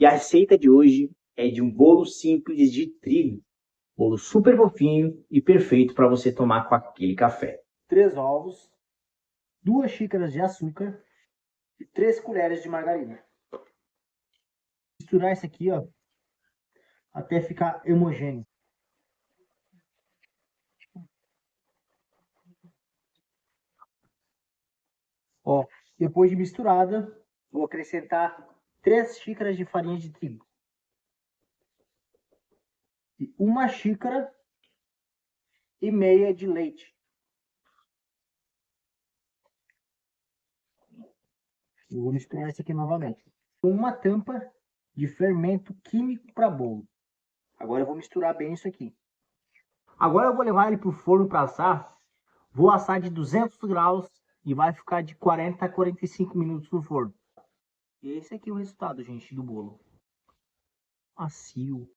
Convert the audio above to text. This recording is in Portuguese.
E a receita de hoje é de um bolo simples de trigo. Bolo super fofinho e perfeito para você tomar com aquele café. 3 ovos, 2 xícaras de açúcar e 3 colheres de margarina. Misturar isso aqui, ó, até ficar homogêneo. Ó, depois de misturada, vou acrescentar 3 xícaras de farinha de trigo. E 1 xícara e meia de leite. Eu vou misturar isso aqui novamente. Uma tampa de fermento químico para bolo. Agora eu vou misturar bem isso aqui. Agora eu vou levar ele para o forno para assar. Vou assar de 200 graus e vai ficar de 40 a 45 minutos no forno. E esse aqui é o resultado, gente, do bolo. Macio.